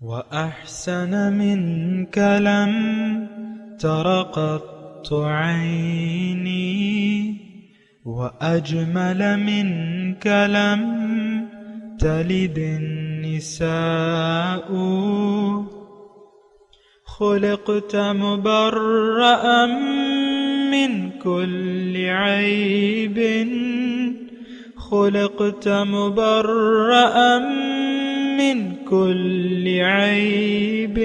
وأحسن منك لم تر قط عيني، وأجمل منك لم تلد النساء. خلقت مبرأ من كل عيب، خلقت مبرأ من كل عيب،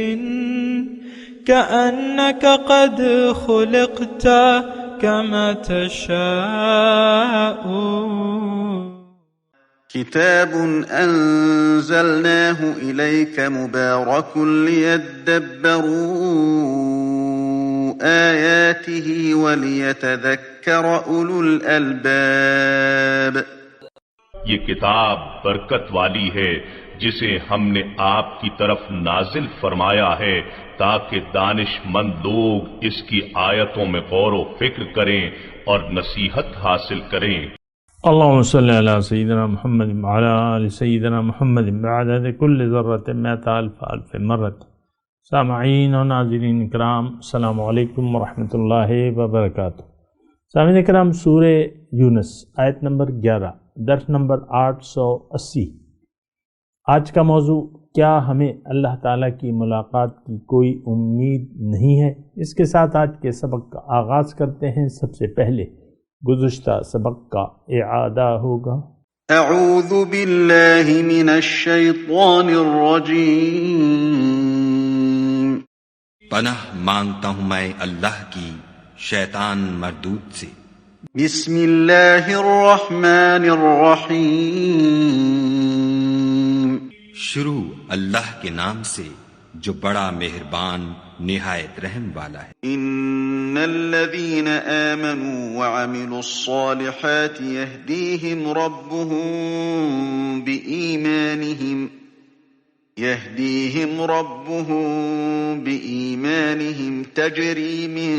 كأنك قد خلقت كما تشاء. كتاب أنزلناه إليك مبارك ليدبروا آياته وليتذكر أولو الألباب. یہ کتاب برکت والی ہے جسے ہم نے آپ کی طرف نازل فرمایا ہے تاکہ دانش مند لوگ اس کی آیتوں میں غور و فکر کریں اور نصیحت حاصل کریں۔ اللهم صل على سيدنا محمد وعلى آل سيدنا محمد بعدد كل ذرة 100,000 مرة۔ سامعین و ناظرین کرام، السلام علیکم ورحمۃ اللہ وبرکاتہ۔ سامعین کرام، سورہ یونس آیت نمبر 11، درس نمبر 880۔ آج کا موضوع، کیا ہمیں اللہ تعالیٰ کی ملاقات کی کوئی امید نہیں ہے؟ اس کے ساتھ آج کے سبق کا آغاز کرتے ہیں۔ سب سے پہلے گزشتہ سبق کا اعادہ ہوگا۔ اعوذ باللہ من الشیطان الرجیم۔ پناہ مانگتا ہوں میں اللہ کی شیطان مردود سے۔ بسم اللہ الرحمن الرحیم۔ شروع اللہ کے نام سے جو بڑا مہربان نہایت رحم والا ہے۔ ان الذين آمنوا وعملوا الصالحات يهديهم ربهم بإيمانهم تجري من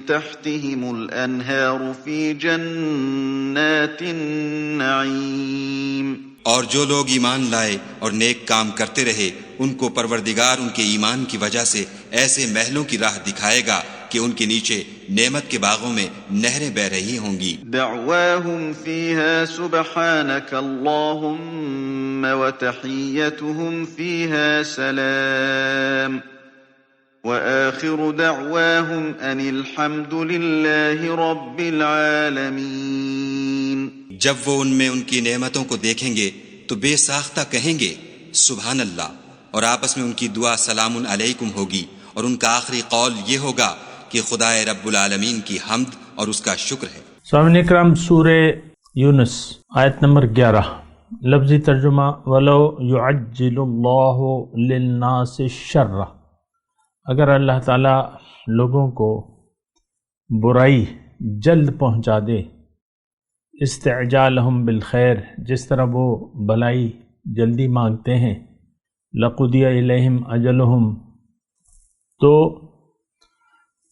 تحتهم الأنهار في جنات النعيم۔ اور جو لوگ ایمان لائے اور نیک کام کرتے رہے، ان کو پروردگار ان کے ایمان کی وجہ سے ایسے محلوں کی راہ دکھائے گا کہ ان کے نیچے نعمت کے باغوں میں نہریں بہ رہی ہوں گی۔ دعواهم فيها سبحانك اللهم وتحيتهم فيها سلام وآخر دعواهم أن الحمد لله رب العالمين۔ جب وہ ان میں ان کی نعمتوں کو دیکھیں گے تو بے ساختہ کہیں گے سبحان اللہ، اور آپس میں ان کی دعا سلام علیکم ہوگی، اور ان کا آخری قول یہ ہوگا کہ خدائے رب العالمین کی حمد اور اس کا شکر ہے۔ سامعین اکرام، سورہ یونس آیت نمبر 11، لفظی ترجمہ: وَلَوْ يُعَجِّلُ اللَّهُ لِلنَّاسِ الشَّرَّ۔ اگر اللہ تعالیٰ لوگوں کو برائی جلد پہنچا دے، استعجالہم بالخیر، جس طرح وہ بھلائی جلدی مانگتے ہیں، لقضی الیہم اجلہم، تو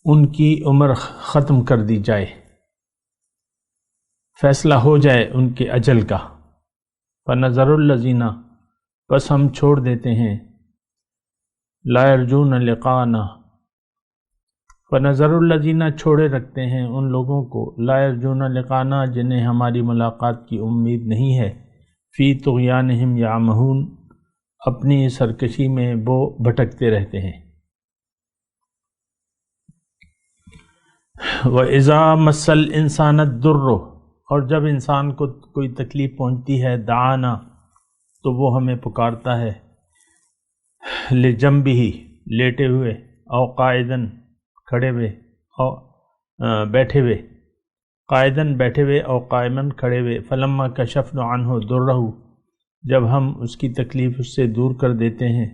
ان کی عمر ختم کر دی جائے، فیصلہ ہو جائے ان کے اجل کا۔ فنظر الذین، پس ہم چھوڑ دیتے ہیں، لا یرجون لقاءنا، فنظر الذین، چھوڑے رکھتے ہیں ان لوگوں کو، لا یرجون لقاءنا، جنہیں ہماری ملاقات کی امید نہیں ہے، فی طغیانہم یعمہون، اپنی سرکشی میں وہ بھٹکتے رہتے ہیں۔ وَإِذَا مَسَّ الْإِنسَانَ الضُّرُّ، اور جب انسان کو کوئی تکلیف پہنچتی ہے، دعانا، تو وہ ہمیں پکارتا ہے، لِجَنبِهِ، لیٹے ہوئے، او قائدن، کھڑے ہوئے، او بیٹھے ہوئے، قائدن بیٹھے ہوئے، او قائمن کھڑے ہوئے، فلما کشفنا عنہ ضرہ، جب ہم اس کی تکلیف اس سے دور کر دیتے ہیں،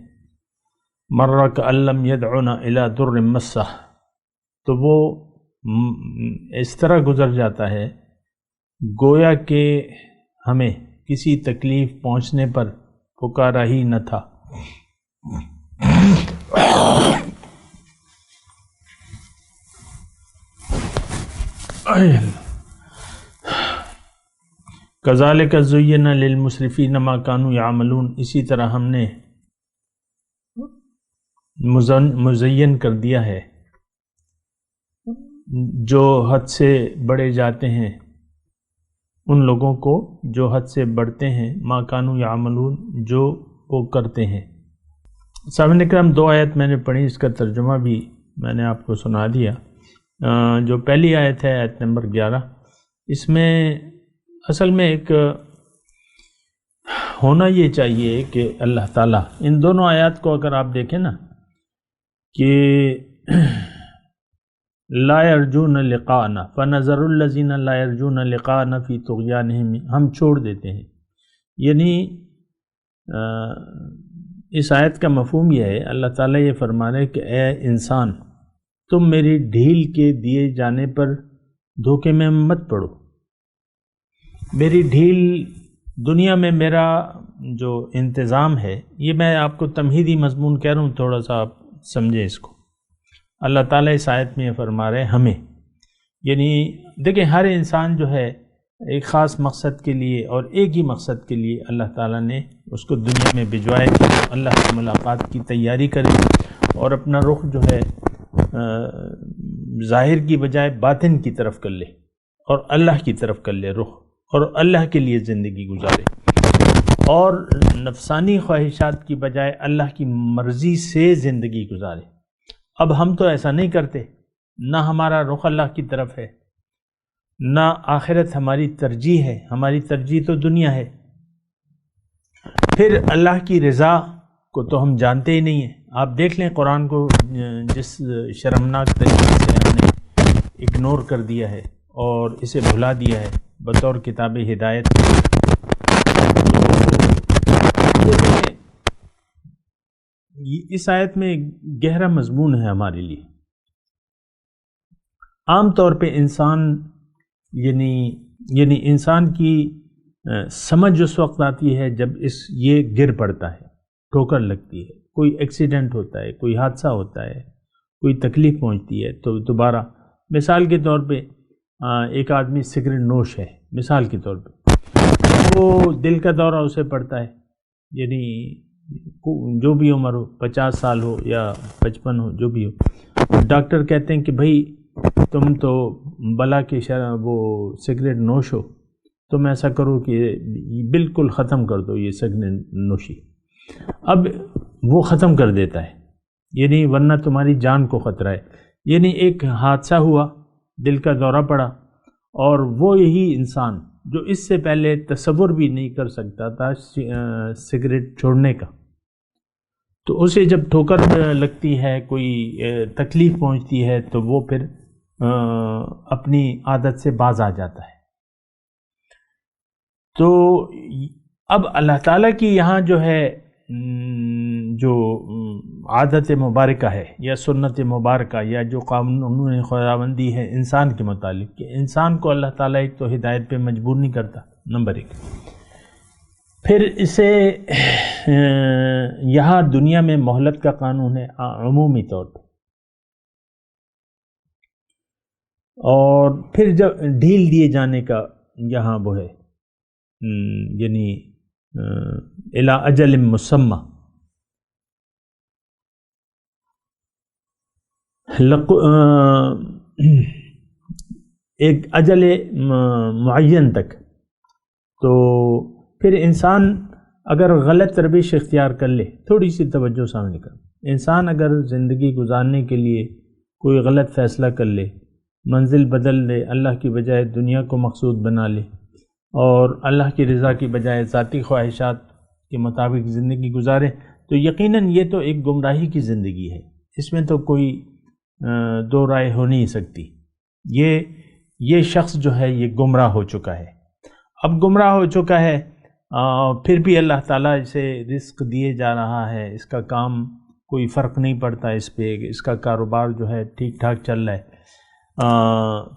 مر کأن لم یدعنا الی ضر مسہ، تو وہ اس طرح گزر جاتا ہے گویا کہ ہمیں کسی تکلیف پہنچنے پر پکارا ہی نہ تھا۔ کذالک زین للمسرفین ما کانوا یعملون، اسی طرح ہم نے مزین کر دیا ہے، جو حد سے بڑھے جاتے ہیں ان لوگوں کو جو حد سے بڑھتے ہیں، ما کانوا یعملون، جو وہ کرتے ہیں۔ سامعین اکرام، 2 آیت میں نے پڑھی، اس کا ترجمہ بھی میں نے آپ کو سنا دیا۔ جو پہلی آیت ہے، آیت نمبر 11، اس میں اصل میں ایک ہونا یہ چاہیے کہ اللہ تعالیٰ ان دونوں آیات کو اگر آپ دیکھیں نا، کہ لا یرجون لقاءنا فنظر الذین لا یرجون لقاءنا فی طغیانہم، ہم چھوڑ دیتے ہیں، یعنی اس آیت کا مفہوم یہ ہے، اللہ تعالیٰ یہ فرما رہے کہ اے انسان، تم میری ڈھیل کے دیے جانے پر دھوکے میں مت پڑو۔ میری ڈھیل دنیا میں میرا جو انتظام ہے، یہ میں آپ کو تمہیدی مضمون کہہ رہا ہوں، تھوڑا سا آپ سمجھیں اس کو۔ اللہ تعالیٰ اس آیت میں یہ فرما رہے ہمیں، یعنی دیکھیں ہر انسان جو ہے ایک خاص مقصد کے لیے اور ایک ہی مقصد کے لیے اللہ تعالیٰ نے اس کو دنیا میں بھجوایا کہ اللہ کی ملاقات کی تیاری کرے اور اپنا رخ جو ہے ظاہر کی بجائے باطن کی طرف کر لے اور اللہ کی طرف کر لے رخ، اور اللہ کے لیے زندگی گزارے، اور نفسانی خواہشات کی بجائے اللہ کی مرضی سے زندگی گزارے۔ اب ہم تو ایسا نہیں کرتے، نہ ہمارا رخ اللہ کی طرف ہے، نہ آخرت ہماری ترجیح ہے، ہماری ترجیح تو دنیا ہے۔ پھر اللہ کی رضا کو تو ہم جانتے ہی نہیں ہیں۔ آپ دیکھ لیں قرآن کو جس شرمناک طریقے سے ہم نے اگنور کر دیا ہے اور اسے بھلا دیا ہے بطور کتاب ہدایت۔ اس آیت میں گہرا مضمون ہے ہمارے لیے۔ عام طور پہ انسان یعنی انسان کی سمجھ اس وقت آتی ہے جب یہ گر پڑتا ہے، ٹھوکر لگتی ہے، کوئی ایکسیڈنٹ ہوتا ہے، کوئی حادثہ ہوتا ہے، کوئی تکلیف پہنچتی ہے، تو دوبارہ مثال کے طور پہ ایک آدمی سگریٹ نوش ہے، مثال کے طور پہ وہ دل کا دورہ اسے پڑتا ہے، یعنی جو بھی عمر ہو، 50 سال ہو یا 55 ہو، جو بھی ہو، ڈاکٹر کہتے ہیں کہ بھائی تم تو بلا کے وہ سگریٹ نوش ہو، تم ایسا کرو کہ بالکل ختم کر دو یہ سگریٹ نوشی۔ اب وہ ختم کر دیتا ہے، یعنی ورنہ تمہاری جان کو خطرہ ہے۔ یعنی ایک حادثہ ہوا، دل کا دورہ پڑا، اور وہ یہی انسان جو اس سے پہلے تصور بھی نہیں کر سکتا تھا سگریٹ چھوڑنے کا، تو اسے جب ٹھوکر لگتی ہے، کوئی تکلیف پہنچتی ہے، تو وہ پھر اپنی عادت سے باز آ جاتا ہے۔ تو اب اللہ تعالیٰ کی یہاں جو ہے جو عادت مبارکہ ہے یا سنت مبارکہ یا جو قانون خداوندی ہے انسان کے متعلق، کہ انسان کو اللہ تعالیٰ ایک تو ہدایت پہ مجبور نہیں کرتا، نمبر 1۔ پھر اسے یہاں دنیا میں مہلت کا قانون ہے عمومی طور پہ، اور پھر جب ڈھیل دیے جانے کا یہاں وہ ہے، یعنی الی اجل مسمی، ایک اجل معین تک۔ تو پھر انسان اگر غلط روش اختیار کر لے، تھوڑی سی توجہ سامنے کر، انسان اگر زندگی گزارنے کے لیے کوئی غلط فیصلہ کر لے، منزل بدل لے، اللہ کی بجائے دنیا کو مقصود بنا لے، اور اللہ کی رضا کی بجائے ذاتی خواہشات کے مطابق زندگی گزارے، تو یقیناً یہ تو ایک گمراہی کی زندگی ہے، اس میں تو کوئی دو رائے ہو نہیں سکتی۔ یہ شخص جو ہے یہ گمراہ ہو چکا ہے۔ اب گمراہ ہو چکا ہے، پھر بھی اللہ تعالیٰ اسے رزق دیے جا رہا ہے، اس کا کام کوئی فرق نہیں پڑتا اس پہ، اس کا کاروبار جو ہے ٹھیک ٹھاک چل رہا ہے،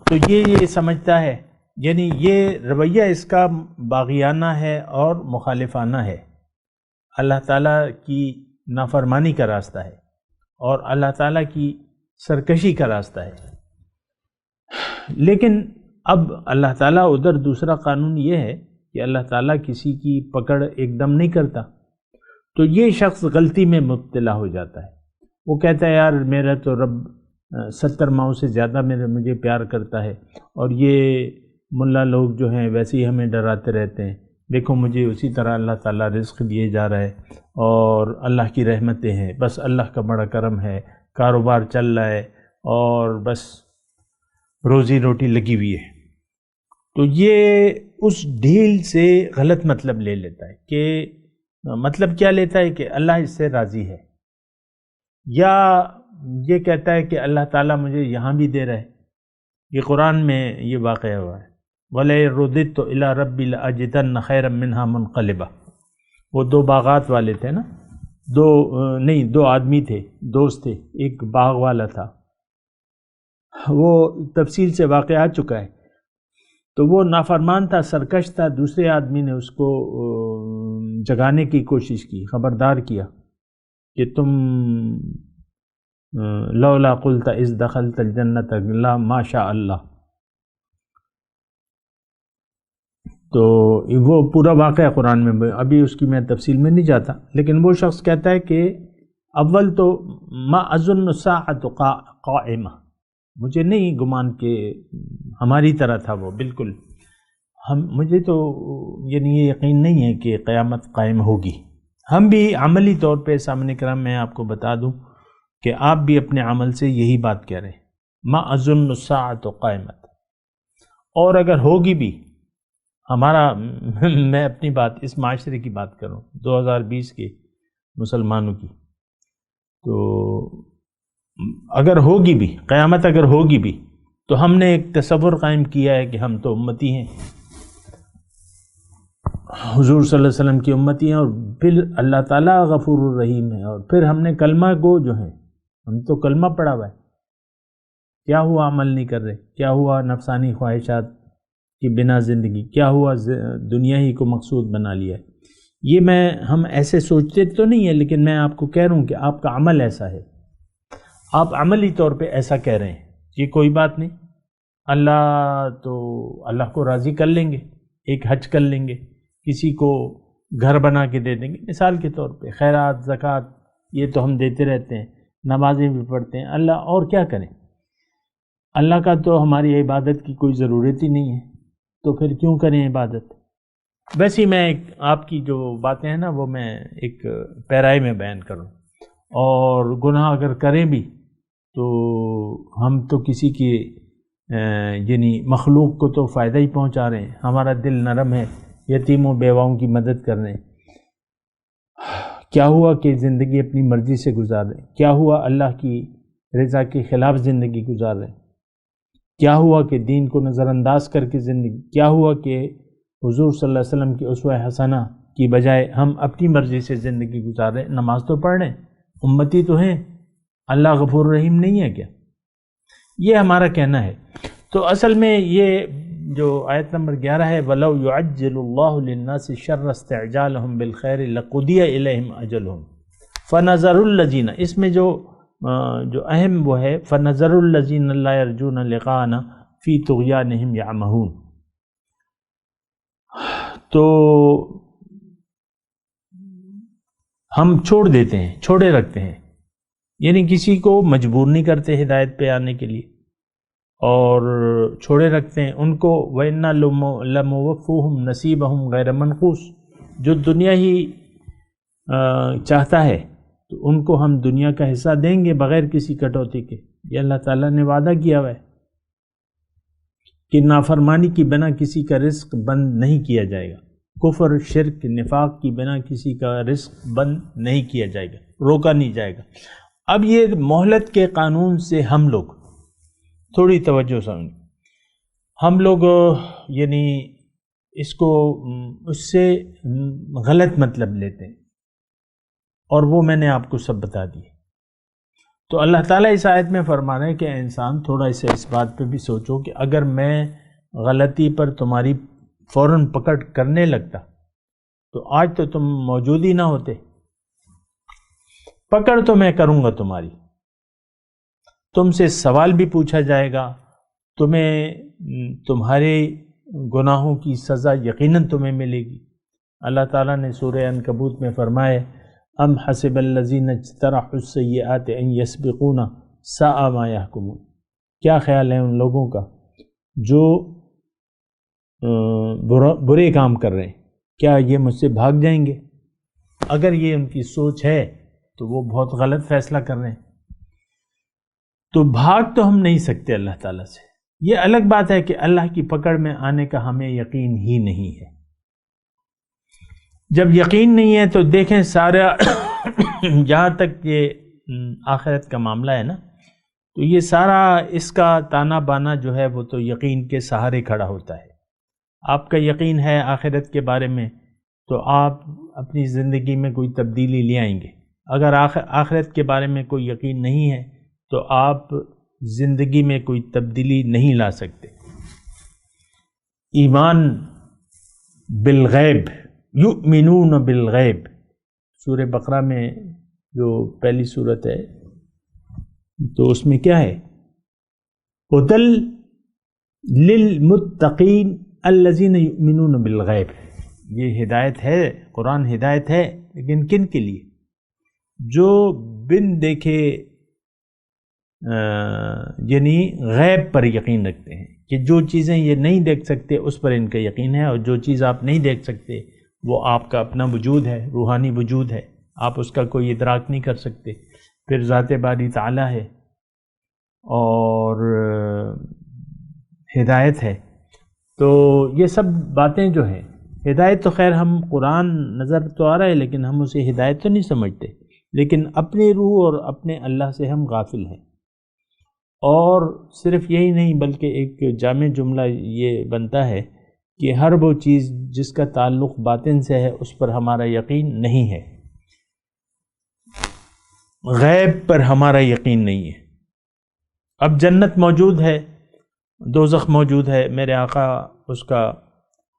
تو یہ سمجھتا ہے، یعنی یہ رویہ اس کا باغیانہ ہے اور مخالفانہ ہے، اللہ تعالیٰ کی نافرمانی کا راستہ ہے اور اللہ تعالیٰ کی سرکشی کا راستہ ہے۔ لیکن اب اللہ تعالیٰ ادھر دوسرا قانون یہ ہے کہ اللہ تعالیٰ کسی کی پکڑ ایک دم نہیں کرتا، تو یہ شخص غلطی میں مبتلا ہو جاتا ہے، وہ کہتا ہے یار میرا تو رب 70 ماؤں سے زیادہ مجھے پیار کرتا ہے، اور یہ ملا لوگ جو ہیں ویسے ہی ہمیں ڈراتے رہتے ہیں، دیکھو مجھے اسی طرح اللہ تعالیٰ رزق دیے جا رہا ہے اور اللہ کی رحمتیں ہیں، بس اللہ کا بڑا کرم ہے، کاروبار چل رہا ہے اور بس روزی روٹی لگی ہوئی ہے۔ تو یہ اس ڈھیل سے غلط مطلب لے لیتا ہے کہ مطلب کیا لیتا ہے کہ اللہ اس سے راضی ہے، یا یہ کہتا ہے کہ اللہ تعالیٰ مجھے یہاں بھی دے رہا ہے۔ یہ قرآن میں یہ واقعہ ہوا ہے، وَلَئِن رُدِدتُّ إِلَىٰ رَبِّي لَأَجِدَنَّ خَيْرًا مِّنْهَا مُنْقَلِبًا۔ وہ 2 باغات والے تھے نا، 2 آدمی تھے، دوست تھے، ایک باغ والا تھا، وہ تفصیل سے واقعہ آ چکا ہے۔ تو وہ نافرمان تھا، سرکش تھا، دوسرے آدمی نے اس کو جگانے کی کوشش کی، خبردار کیا کہ تم لولا قلت اذ دخلت الجنت لا ما شاء اللہ۔ تو وہ پورا واقعہ قرآن میں، ابھی اس کی میں تفصیل میں نہیں جاتا، لیکن وہ شخص کہتا ہے کہ اول تو ما اظن الساعۃ قائمہ، مجھے نہیں گمان کہ ہماری طرح تھا وہ بالکل، مجھے تو یعنی یہ یقین نہیں ہے کہ قیامت قائم ہوگی۔ ہم بھی عملی طور پہ سامنے کرام میں آپ کو بتا دوں کہ آپ بھی اپنے عمل سے یہی بات کہہ رہے ہیں، ما اظن الساعۃ قائمت، اور اگر ہوگی بھی ہمارا میں اپنی بات اس معاشرے کی بات کروں 2020 کے مسلمانوں کی، تو اگر ہوگی بھی قیامت، اگر ہوگی بھی تو ہم نے ایک تصور قائم کیا ہے کہ ہم تو امتی ہیں، حضور صلی اللہ علیہ وسلم کی امتی ہیں، اور پھر اللہ تعالیٰ غفور الرحیم ہے، اور پھر ہم نے کلمہ گو جو ہیں، ہم تو کلمہ پڑھا ہوا ہے، کیا ہوا عمل نہیں کر رہے، کیا ہوا نفسانی خواہشات کی بنا زندگی، کیا ہوا دنیا ہی کو مقصود بنا لیا ہے۔ یہ ہم ایسے سوچتے تو نہیں ہے، لیکن میں آپ کو کہہ رہا ہوں کہ آپ کا عمل ایسا ہے، آپ عملی طور پہ ایسا کہہ رہے ہیں، یہ کوئی بات نہیں، اللہ کو راضی کر لیں گے، ایک حج کر لیں گے، کسی کو گھر بنا کے دے دیں گے، مثال کے طور پہ خیرات زکوٰۃ یہ تو ہم دیتے رہتے ہیں، نمازیں بھی پڑھتے ہیں، اللہ اور کیا کریں، اللہ کا تو ہماری عبادت کی کوئی ضرورت ہی نہیں ہے، تو پھر کیوں کریں عبادت۔ ویسے میں آپ کی جو باتیں ہیں نا وہ میں ایک پیرائے میں بیان کروں، اور گناہ اگر کریں بھی تو ہم تو کسی کی یعنی مخلوق کو تو فائدہ ہی پہنچا رہے ہیں، ہمارا دل نرم ہے، یتیموں بیواؤں کی مدد کر رہے ہیں، کیا ہوا کہ زندگی اپنی مرضی سے گزار رہے ہیں، کیا ہوا اللہ کی رضا کے خلاف زندگی گزار رہے ہیں، کیا ہوا کہ دین کو نظر انداز کر کے زندگی، کیا ہوا کہ حضور صلی اللہ علیہ وسلم کی اسوہ حسنہ کی بجائے ہم اپنی مرضی سے زندگی گزار رہے ہیں، نماز تو پڑھ رہے ہیں، امتی تو ہیں، اللہ غفور رحیم نہیں ہے کیا؟ یہ ہمارا کہنا ہے۔ تو اصل میں یہ جو آیت نمبر 11 ہے وَلَوْ يُعَجِّلُ اللَّهُ لِلنَّاسِ الشَّرَّ اسْتِعْجَالَهُمْ بِالْخَيْرِ لَقُضِيَ إِلَيْهِمْ أَجَلُهُمْ فَنَظَرُ الَّذِينَ، اس میں جو اہم وہ ہے فَنَظَرُ الَّذِينَ لَا يَرْجُونَ لِقَاءَنَا فِي طُغْيَانِهِمْ يَعْمَهُونَ، تو ہم چھوڑ دیتے ہیں، چھوڑے رکھتے ہیں، یعنی کسی کو مجبور نہیں کرتے ہدایت پہ آنے کے لیے، اور چھوڑے رکھتے ہیں ان کو وَإِنَّا لَمُوَفُّوهُمْ نَصِيبَهُمْ غَيْرَ مَنْقُوصٍ، جو دنیا ہی چاہتا ہے تو ان کو ہم دنیا کا حصہ دیں گے بغیر کسی کٹوتی کے، یہ اللہ تعالیٰ نے وعدہ کیا ہوا ہے کہ نافرمانی کی بنا کسی کا رزق بند نہیں کیا جائے گا، کفر شرک نفاق کی بنا کسی کا رزق بند نہیں کیا جائے گا، روکا نہیں جائے گا۔ اب یہ مہلت کے قانون سے ہم لوگ تھوڑی توجہ سمجھیں، ہم لوگ یعنی اس کو اس سے غلط مطلب لیتے ہیں، اور وہ میں نے آپ کو سب بتا دی۔ تو اللہ تعالیٰ اس آیت میں فرما رہے ہیں کہ انسان تھوڑا اس بات پہ بھی سوچو کہ اگر میں غلطی پر تمہاری فوراً پکڑ کرنے لگتا تو آج تو تم موجود ہی نہ ہوتے، پکڑ تو میں کروں گا تمہاری، تم سے سوال بھی پوچھا جائے گا، تمہیں تمہارے گناہوں کی سزا یقیناً تمہیں ملے گی۔ اللہ تعالیٰ نے سورہ عنکبوت میں فرمائے ام حسب الذین اجترحوا السیئات ان یسبقونا ساء ما یحکمون، کیا خیال ہے ان لوگوں کا جو برے کام کر رہے ہیں، کیا یہ مجھ سے بھاگ جائیں گے؟ اگر یہ ان کی سوچ ہے تو وہ بہت غلط فیصلہ کر رہے ہیں۔ تو بھاگ تو ہم نہیں سکتے اللہ تعالیٰ سے۔ یہ الگ بات ہے کہ اللہ کی پکڑ میں آنے کا ہمیں یقین ہی نہیں ہے۔ جب یقین نہیں ہے تو دیکھیں سارا جہاں تک یہ آخرت کا معاملہ ہے نا، تو یہ سارا اس کا تانا بانا جو ہے وہ تو یقین کے سہارے کھڑا ہوتا ہے۔ آپ کا یقین ہے آخرت کے بارے میں تو آپ اپنی زندگی میں کوئی تبدیلی لے آئیں گے۔ اگر آخرت کے بارے میں کوئی یقین نہیں ہے تو آپ زندگی میں کوئی تبدیلی نہیں لا سکتے۔ ایمان بالغیب، یؤمنون بالغیب، سورہ بقرہ میں جو پہلی صورت ہے تو اس میں کیا ہے؟ ہدی للمتقین الذین یؤمنون بالغیب، یہ ہدایت ہے، قرآن ہدایت ہے، لیکن کن کے لیے؟ جو بن دیکھے یعنی غیب پر یقین رکھتے ہیں، کہ جو چیزیں یہ نہیں دیکھ سکتے اس پر ان کا یقین ہے، اور جو چیز آپ نہیں دیکھ سکتے وہ آپ کا اپنا وجود ہے، روحانی وجود ہے، آپ اس کا کوئی ادراک نہیں کر سکتے۔ پھر ذات باری تعالیٰ ہے اور ہدایت ہے۔ تو یہ سب باتیں جو ہیں، ہدایت تو خیر ہم قرآن نظر تو آ رہا ہے لیکن ہم اسے ہدایت تو نہیں سمجھتے، لیکن اپنی روح اور اپنے اللہ سے ہم غافل ہیں۔ اور صرف یہی نہیں بلکہ ایک جامع جملہ یہ بنتا ہے کہ ہر وہ چیز جس کا تعلق باطن سے ہے اس پر ہمارا یقین نہیں ہے، غیب پر ہمارا یقین نہیں ہے۔ اب جنت موجود ہے، دوزخ موجود ہے، میرے آقا اس کا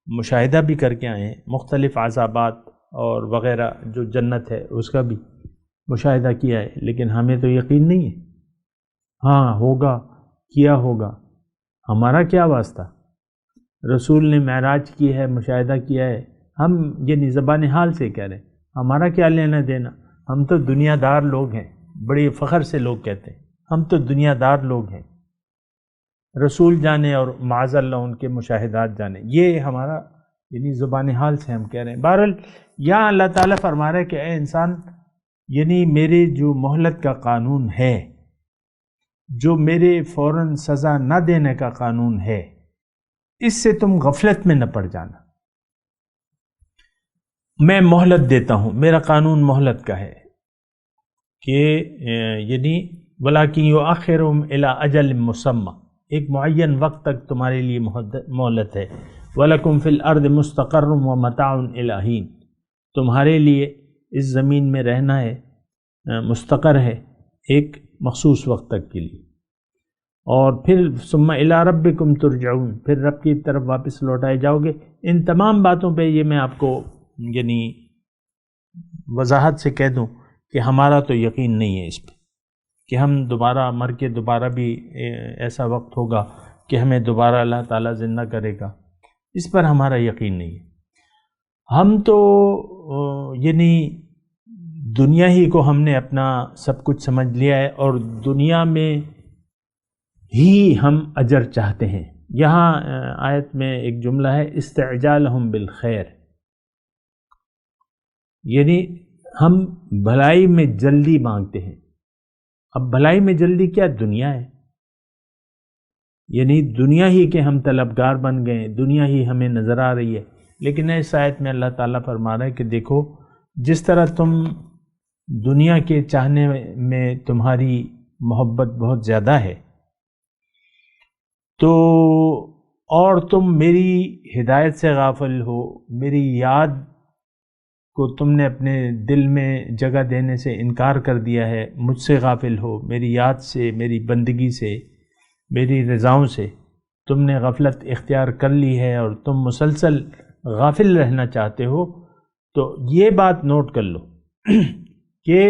مشاہدہ بھی کر کے آئے ہیں، مختلف عذابات اور وغیرہ جو جنت ہے اس کا بھی مشاہدہ کیا ہے، لیکن ہمیں تو یقین نہیں ہے۔ ہاں ہوگا، کیا ہوگا، ہمارا کیا واسطہ؟ رسول نے معراج کی ہے، مشاہدہ کیا ہے، ہم یعنی زبان حال سے کہہ رہے ہیں، ہمارا کیا لینا دینا؟ ہم تو دنیا دار لوگ ہیں، بڑے فخر سے لوگ کہتے ہیں ہم تو دنیا دار لوگ ہیں، رسول جانے اور معاذ اللہ ان کے مشاہدات جانے، یہ ہمارا یعنی زبان حال سے ہم کہہ رہے ہیں۔ بہرحال یہاں اللہ تعالیٰ فرما رہا ہے کہ اے انسان، یعنی میرے جو مہلت کا قانون ہے، جو میرے فوراً سزا نہ دینے کا قانون ہے، اس سے تم غفلت میں نہ پڑ جانا۔ میں مہلت دیتا ہوں، میرا قانون مہلت کا ہے کہ یعنی وَلَٰكِن يُؤَخِّرُهُمْ إِلَىٰ أَجَلٍ مُّسَمًّى، ایک معین وقت تک تمہارے لیے مہلت ہے۔ وَلَكُمْ فِي الْأَرْضِ مُسْتَقَرٌّ وَمَتَاعٌ إِلَىٰ حِينٍ، تمہارے لیے اس زمین میں رہنا ہے، مستقر ہے ایک مخصوص وقت تک کے لیے، اور پھر ثُمَّ إِلَىٰ رَبِّكُمْ تُرْجَعُونَ، پھر رب کی طرف واپس لوٹائے جاؤ گے۔ ان تمام باتوں پہ یہ میں آپ کو یعنی وضاحت سے کہہ دوں کہ ہمارا تو یقین نہیں ہے اس پہ کہ ہم دوبارہ مر کے دوبارہ بھی ایسا وقت ہوگا کہ ہمیں دوبارہ اللہ تعالیٰ زندہ کرے گا، اس پر ہمارا یقین نہیں ہے۔ ہم تو یعنی دنیا ہی کو ہم نے اپنا سب کچھ سمجھ لیا ہے، اور دنیا میں ہی ہم اجر چاہتے ہیں۔ یہاں آیت میں ایک جملہ ہے استعجالہم بالخیر، یعنی ہم بھلائی میں جلدی مانگتے ہیں۔ اب بھلائی میں جلدی کیا؟ دنیا ہے، یعنی دنیا ہی کے ہم طلبگار بن گئے، دنیا ہی ہمیں نظر آ رہی ہے۔ لیکن اس آیت میں اللہ تعالیٰ فرما رہا ہے کہ دیکھو، جس طرح تم دنیا کے چاہنے میں تمہاری محبت بہت زیادہ ہے، تو اور تم میری ہدایت سے غافل ہو، میری یاد کو تم نے اپنے دل میں جگہ دینے سے انکار کر دیا ہے، مجھ سے غافل ہو، میری یاد سے، میری بندگی سے، میری رضاؤں سے تم نے غفلت اختیار کر لی ہے، اور تم مسلسل غافل رہنا چاہتے ہو، تو یہ بات نوٹ کر لو کہ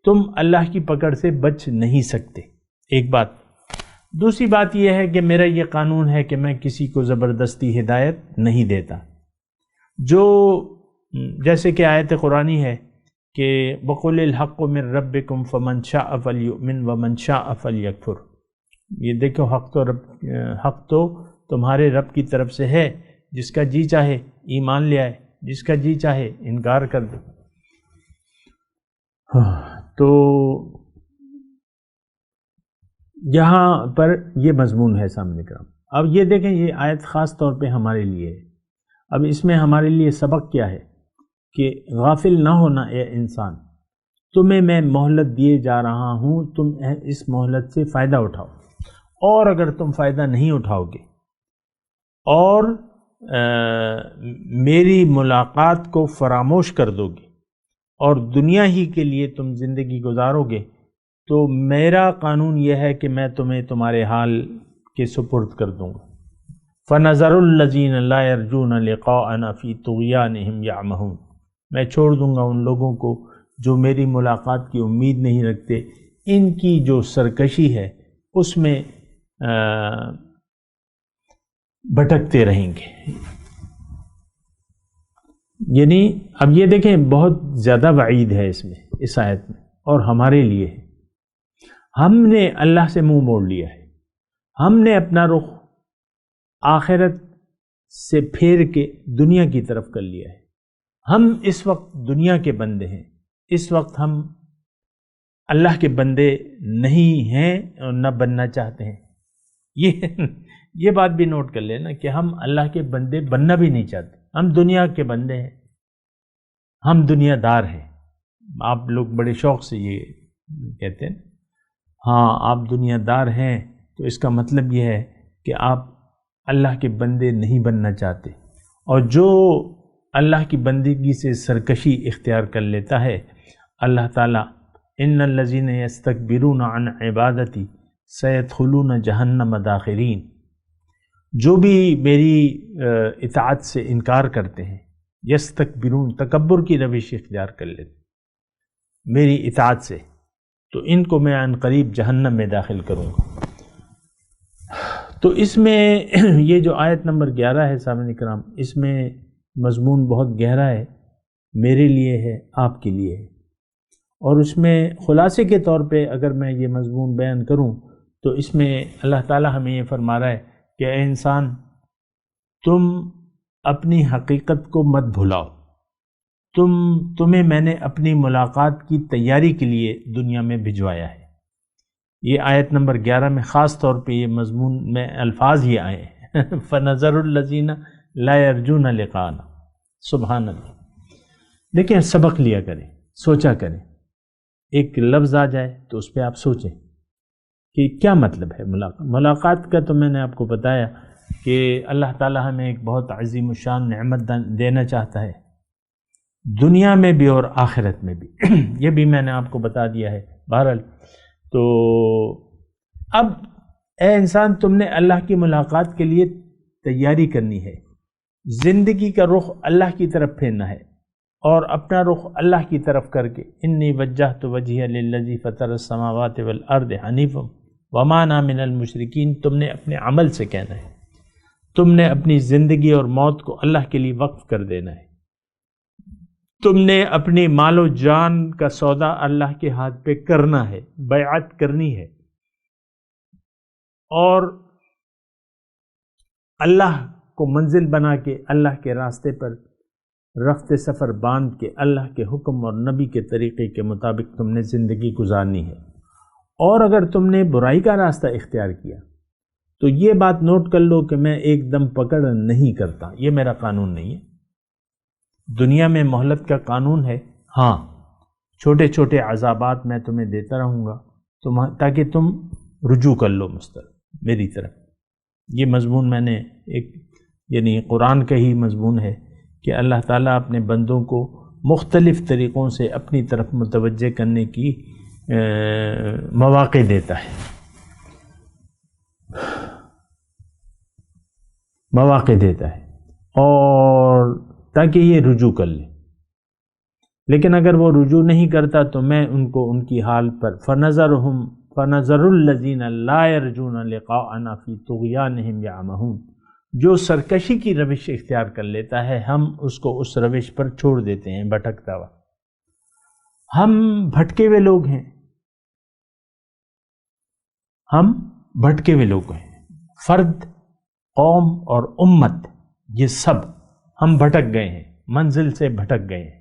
تم اللہ کی پکڑ سے بچ نہیں سکتے، ایک بات۔ دوسری بات یہ ہے کہ میرا یہ قانون ہے کہ میں کسی کو زبردستی ہدایت نہیں دیتا۔ جو جیسے کہ آیت قرآنی ہے کہ وَقُلِ الْحَقُّ مِن رَبِّكُمْ فَمَنْ شَاءَ فَلْيُؤْمِنْ وَمَنْ شَاءَ فَلْيَكْفُرْ. یہ دیکھو حق تو تمہارے رب کی طرف سے ہے، جس کا جی چاہے ایمان لے آئے، جس کا جی چاہے انکار کر دے. تو یہاں پر یہ مضمون ہے سامنے کرام. اب یہ دیکھیں، یہ آیت خاص طور پہ ہمارے لیے ہے. اب اس میں ہمارے لیے سبق کیا ہے کہ غافل نہ ہونا اے انسان، تمہیں میں مہلت دیے جا رہا ہوں، تم اس مہلت سے فائدہ اٹھاؤ، اور اگر تم فائدہ نہیں اٹھاؤ گے اور میری ملاقات کو فراموش کر دو گے اور دنیا ہی کے لیے تم زندگی گزارو گے، تو میرا قانون یہ ہے کہ میں تمہیں تمہارے حال کے سپرد کر دوں گا. فَنَظَرُ الَّذِينَ لَا يَرْجُونَ لِقَاءَنَا فِي طُغْيَانِهِمْ يَعْمَهُونَ. میں چھوڑ دوں گا ان لوگوں کو جو میری ملاقات کی امید نہیں رکھتے، ان کی جو سرکشی ہے اس میں بھٹکتے رہیں گے. یعنی اب یہ دیکھیں، بہت زیادہ وعید ہے اس میں، اس آیت میں، اور ہمارے لیے ہے. ہم نے اللہ سے منہ موڑ لیا ہے، ہم نے اپنا رخ آخرت سے پھیر کے دنیا کی طرف کر لیا ہے. ہم اس وقت دنیا کے بندے ہیں، اس وقت ہم اللہ کے بندے نہیں ہیں اور نہ بننا چاہتے ہیں. یہ بات بھی نوٹ کر لینا کہ ہم اللہ کے بندے بننا بھی نہیں چاہتے. ہم دنیا کے بندے ہیں، ہم دنیا دار ہیں. آپ لوگ بڑے شوق سے یہ کہتے ہیں، ہاں آپ دنیا دار ہیں، تو اس کا مطلب یہ ہے کہ آپ اللہ کے بندے نہیں بننا چاہتے. اور جو اللہ کی بندگی سے سرکشی اختیار کر لیتا ہے، اللہ تعالیٰ ان الذین یستکبرون عن عبادتی سیدخلون جہنم داخرین، جو بھی میری اطاعت سے انکار کرتے ہیں، یستکبرون تکبر کی روش اختیار کر لیتے میری اطاعت سے، تو ان کو میں عن قریب جہنم میں داخل کروں گا. تو اس میں یہ جو آیت نمبر 11 ہے سامعین کرام، اس میں مضمون بہت گہرا ہے، میرے لیے ہے، آپ کے لیے ہے. اور اس میں خلاصے کے طور پہ اگر میں یہ مضمون بیان کروں تو اس میں اللہ تعالیٰ ہمیں یہ فرما رہا ہے کہ اے انسان، تم اپنی حقیقت کو مت بھلاؤ. تمہیں میں نے اپنی ملاقات کی تیاری کے لیے دنیا میں بھجوایا ہے. یہ آیت نمبر 11 میں خاص طور پہ یہ مضمون میں الفاظ یہ آئے ہیں فَنَظَرُ الَّذِينَ لَا يَرْجُونَ لِقَاءَنَا. سبحان اللہ. دیکھیں، سبق لیا کریں، سوچا کریں. ایک لفظ آ جائے تو اس پہ آپ سوچیں کہ کیا مطلب ہے ملاقات کا. تو میں نے آپ کو بتایا کہ اللہ تعالیٰ ہمیں ایک بہت عظیم الشان نعمت دینا چاہتا ہے، دنیا میں بھی اور آخرت میں بھی. یہ بھی میں نے آپ کو بتا دیا ہے. بہرحال تو اب اے انسان، تم نے اللہ کی ملاقات کے لیے تیاری کرنی ہے، زندگی کا رخ اللہ کی طرف پھیرنا ہے اور اپنا رخ اللہ کی طرف کر کے انی وجہت وجہی للذی فطر السماوات والارض حنیفا وما انا من المشرکین. تم نے اپنے عمل سے کہنا ہے، تم نے اپنی زندگی اور موت کو اللہ کے لیے وقف کر دینا ہے، تم نے اپنی مال و جان کا سودا اللہ کے ہاتھ پہ کرنا ہے، بیعت کرنی ہے، اور اللہ کو منزل بنا کے اللہ کے راستے پر رخت سفر باندھ کے اللہ کے حکم اور نبی کے طریقے کے مطابق تم نے زندگی گزارنی ہے. اور اگر تم نے برائی کا راستہ اختیار کیا تو یہ بات نوٹ کر لو کہ میں ایک دم پکڑ نہیں کرتا، یہ میرا قانون نہیں ہے. دنیا میں مہلت کا قانون ہے، ہاں چھوٹے چھوٹے عذابات میں تمہیں دیتا رہوں گا تاکہ تم رجوع کر لو میری طرف. یہ مضمون میں نے ایک یعنی قرآن کا ہی مضمون ہے کہ اللہ تعالیٰ اپنے بندوں کو مختلف طریقوں سے اپنی طرف متوجہ کرنے کی مواقع دیتا ہے، اور تاکہ یہ رجوع کر لیں. لیکن اگر وہ رجوع نہیں کرتا تو میں ان کو ان کی حال پر فَنَظَرُ الَّذِينَ لَا يَرْجُونَ لِقَاءَنَا فِي طُغْيَانِهِمْ يَعْمَهُونَ. جو سرکشی کی روش اختیار کر لیتا ہے، ہم اس کو اس روش پر چھوڑ دیتے ہیں بھٹکتا ہوا. ہم بھٹکے ہوئے لوگ ہیں، ہم بھٹکے ہوئے لوگ ہیں، فرد، قوم اور امت، یہ سب ہم بھٹک گئے ہیں، منزل سے بھٹک گئے ہیں،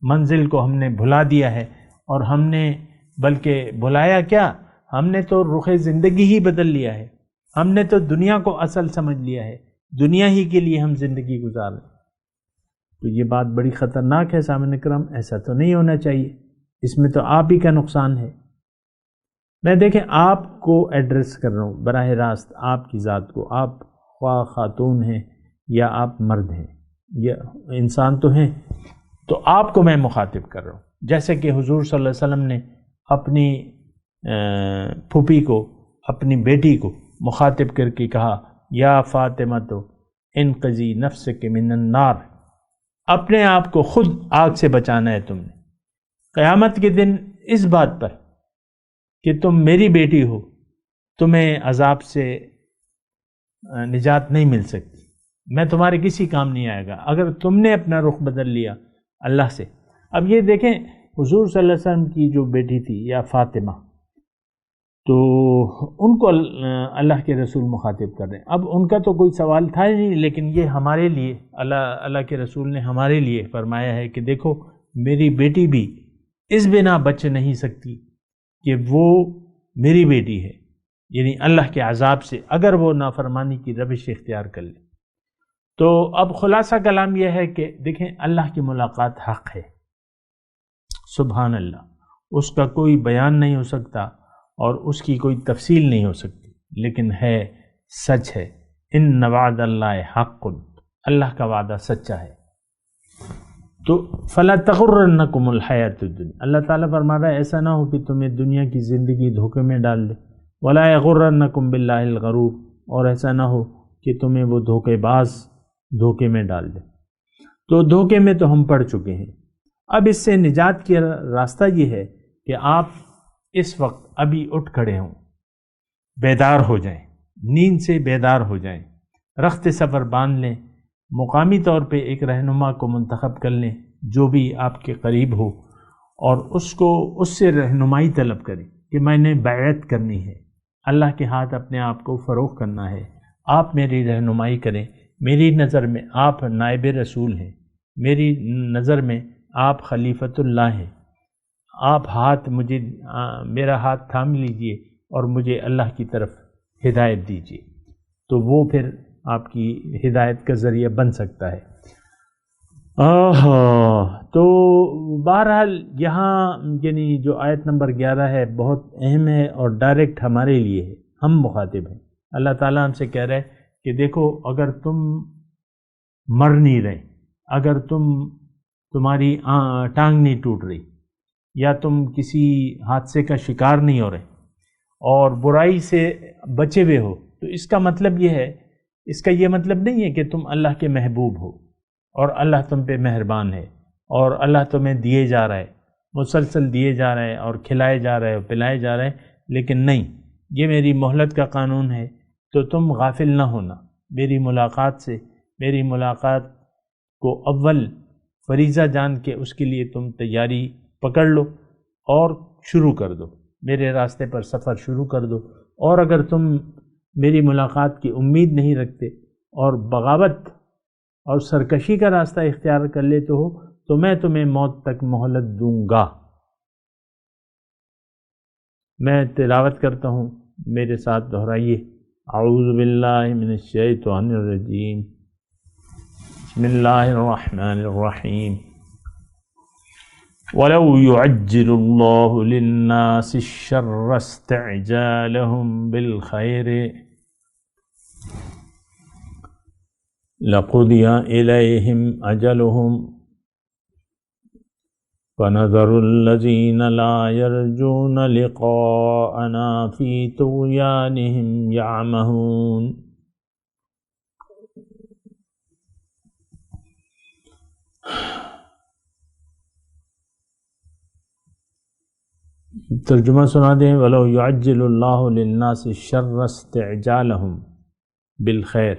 منزل کو ہم نے بھلا دیا ہے، اور ہم نے بلکہ بھلایا کیا، ہم نے تو رخ زندگی ہی بدل لیا ہے، ہم نے تو دنیا کو اصل سمجھ لیا ہے، دنیا ہی کے لیے ہم زندگی گزار رہے ہیں۔ تو یہ بات بڑی خطرناک ہے سامعین کرام، ایسا تو نہیں ہونا چاہیے، اس میں تو آپ ہی کا نقصان ہے۔ میں دیکھیں آپ کو ایڈریس کر رہا ہوں براہ راست، آپ کی ذات کو، آپ خواہ خاتون ہیں یا آپ مرد ہیں یا انسان تو ہیں، تو آپ کو میں مخاطب کر رہا ہوں، جیسے کہ حضور صلی اللہ علیہ وسلم نے اپنی پھوپھی کو، اپنی بیٹی کو مخاطب کر کے کہا، یا فاطمہ تو انقذی نفسک من النار، اپنے آپ کو خود آگ سے بچانا ہے تم نے، قیامت کے دن اس بات پر کہ تم میری بیٹی ہو، تمہیں عذاب سے نجات نہیں مل سکتی، میں تمہارے کسی کام نہیں آئے گا اگر تم نے اپنا رخ بدل لیا اللہ سے۔ اب یہ دیکھیں حضور صلی اللہ علیہ وسلم کی جو بیٹی تھی یا فاطمہ، تو ان کو اللہ کے رسول مخاطب کر رہے ہیں، اب ان کا تو کوئی سوال تھا ہی نہیں، لیکن یہ ہمارے لیے اللہ کے رسول نے ہمارے لیے فرمایا ہے کہ دیکھو میری بیٹی بھی اس بنا بچ نہیں سکتی کہ وہ میری بیٹی ہے، یعنی اللہ کے عذاب سے اگر وہ نافرمانی کی روش اختیار کر لے۔ تو اب خلاصہ کلام یہ ہے کہ دیکھیں اللہ کی ملاقات حق ہے، سبحان اللہ، اس کا کوئی بیان نہیں ہو سکتا اور اس کی کوئی تفصیل نہیں ہو سکتی، لیکن ہے، سچ ہے، ان وعد اللہ حق، اللہ کا وعدہ سچا ہے۔ تو فلا تغرنکم الحیات الدنیا، اللہ تعالیٰ فرما رہا ہے ایسا نہ ہو کہ تمہیں دنیا کی زندگی دھوکے میں ڈال دے، ولا یغرنکم باللہ الغرور، اور ایسا نہ ہو کہ تمہیں وہ دھوکے باز دھوکے میں ڈال دے۔ تو دھوکے میں تو ہم پڑ چکے ہیں، اب اس سے نجات کی راستہ یہ ہے کہ آپ اس وقت ابھی اٹھ کھڑے ہوں، بیدار ہو جائیں، نیند سے بیدار ہو جائیں، رخت سفر باندھ لیں، مقامی طور پہ ایک رہنما کو منتخب کر لیں جو بھی آپ کے قریب ہو، اور اس سے رہنمائی طلب کریں کہ میں نے بیعت کرنی ہے، اللہ کے ہاتھ اپنے آپ کو فروغ کرنا ہے، آپ میری رہنمائی کریں، میری نظر میں آپ نائب رسول ہیں، میری نظر میں آپ خلیفۃ اللہ ہیں، آپ میرا ہاتھ تھام لیجئے اور مجھے اللہ کی طرف ہدایت دیجئے، تو وہ پھر آپ کی ہدایت کا ذریعہ بن سکتا ہے۔ تو بہرحال یہاں یعنی جو آیت نمبر 11 ہے بہت اہم ہے اور ڈائریکٹ ہمارے لیے ہے، ہم مخاطب ہیں۔ اللہ تعالیٰ ہم سے کہہ رہا ہے کہ دیکھو اگر تم مر نہیں رہے، اگر تمہاری ٹانگ نہیں ٹوٹ رہی، یا تم کسی حادثے کا شکار نہیں ہو رہے اور برائی سے بچے ہوئے ہو، تو اس کا مطلب یہ ہے، اس کا یہ مطلب نہیں ہے کہ تم اللہ کے محبوب ہو اور اللہ تم پہ مہربان ہے اور اللہ تمہیں دیے جا رہا ہے، مسلسل دیے جا رہے ہیں اور کھلائے جا رہے ہیں پلائے جا رہے ہیں، لیکن نہیں، یہ میری مہلت کا قانون ہے، تو تم غافل نہ ہونا میری ملاقات سے، میری ملاقات کو اول فریضہ جان کے اس کے لیے تم تیاری پکڑ لو اور شروع کر دو، میرے راستے پر سفر شروع کر دو، اور اگر تم میری ملاقات کی امید نہیں رکھتے اور بغاوت اور سرکشی کا راستہ اختیار کر لیتے ہو تو میں تمہیں موت تک مہلت دوں گا۔ میں تلاوت کرتا ہوں، میرے ساتھ دہرائیے، اعوذ باللہ من الشیطان الرجیم، بسم اللہ الرحمن الرحیم، وَلَوْ يُعَجِّلُ اللَّهُ لِلنَّاسِ الشَّرَّ اسْتِعْجَالَهُمْ بِالْخَيْرِ لَقُضِيَ إِلَيْهِمْ أَجَلُهُمْ فَنَذَرُ الَّذِينَ لَا يَرْجُونَ لِقَاءَنَا فِي طُغْيَانِهِمْ يَعْمَهُونَ۔ ترجمہ سنا دیں، وَلَوْ يُعَجِّلُ اللَّهُ لِلنَّاسِ الشَّرَّ اسْتِعْجَالَهُمْ بِالْخَيْرِ،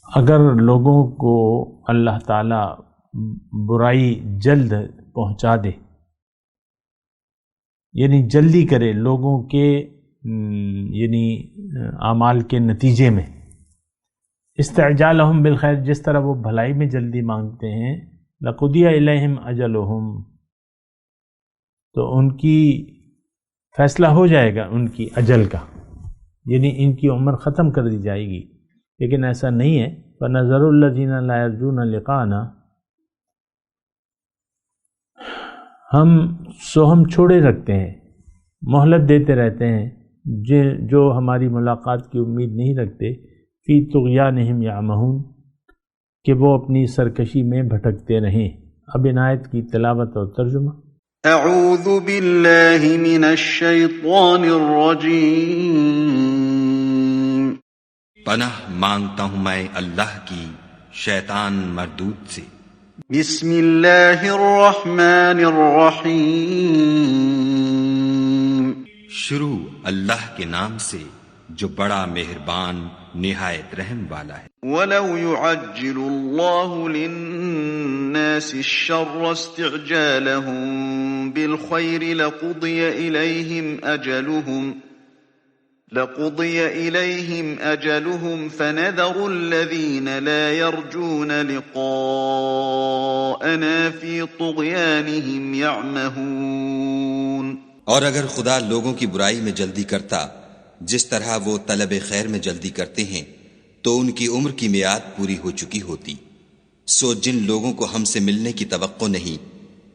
اگر لوگوں کو اللہ تعالیٰ برائی جلد پہنچا دے، یعنی جلدی کرے لوگوں کے یعنی اعمال کے نتیجے میں۔ استعجالہم بالخیر، جس طرح وہ بھلائی میں جلدی مانگتے ہیں، لقضی الیہم اجلہم، تو ان کی فیصلہ ہو جائے گا ان کی اجل کا، یعنی ان کی عمر ختم کر دی جائے گی، لیکن ایسا نہیں ہے۔ فَنَذَرُ الَّذِينَ لَا يَرْجُونَ لِقَاءَنَا، ہم چھوڑے رکھتے ہیں، مہلت دیتے رہتے ہیں جو ہماری ملاقات کی امید نہیں رکھتے، فی طغیانہم یعمہون، کہ وہ اپنی سرکشی میں بھٹکتے رہیں۔ اب ان آیت کی تلاوت اور ترجمہ۔ اعوذ باللہ من الشیطان الرجیم، پناہ مانگتا ہوں میں اللہ کی شیطان مردود سے۔ بسم اللہ الرحمن الرحیم، شروع اللہ کے نام سے جو بڑا مہربان نہایت رحم والا ہے۔ وَلَوْ يُعَجِّلُ اللَّهُ لِلنَّاسِ الشَّرَّ اسْتِعْجَالَهُم بِالْخَيْرِ لَقُضِيَ إِلَيْهِمْ أَجَلُهُمْ فَنَذَرُ الَّذِينَ لَا يَرْجُونَ لِقَاءَنَا فِي طُغْيَانِهِمْ يَعْمَهُونَ۔ اور اگر خدا لوگوں کی برائی میں جلدی کرتا جس طرح وہ طلب خیر میں جلدی کرتے ہیں، تو ان کی عمر کی میعاد پوری ہو چکی ہوتی۔ سو جن لوگوں کو ہم سے ملنے کی توقع نہیں،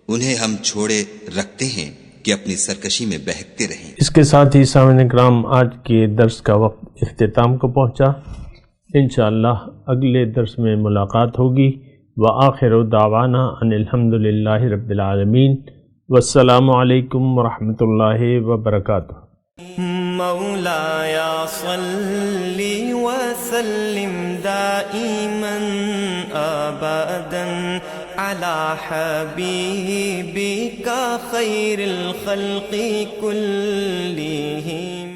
انہیں ہم چھوڑے رکھتے ہیں کہ اپنی سرکشی میں بہکتے رہیں۔ اس کے ساتھ ہی سامعین کرام، آج کے درس کا وقت اختتام کو پہنچا۔ انشاءاللہ اگلے درس میں ملاقات ہوگی۔ وآخر دعوانا ان الحمدللہ رب العالمین، والسلام علیکم ورحمۃ اللہ وبرکاتہ۔ مولایا صلی وسلم دائما ابدا علی حبیبک خیر الخلق کلہم۔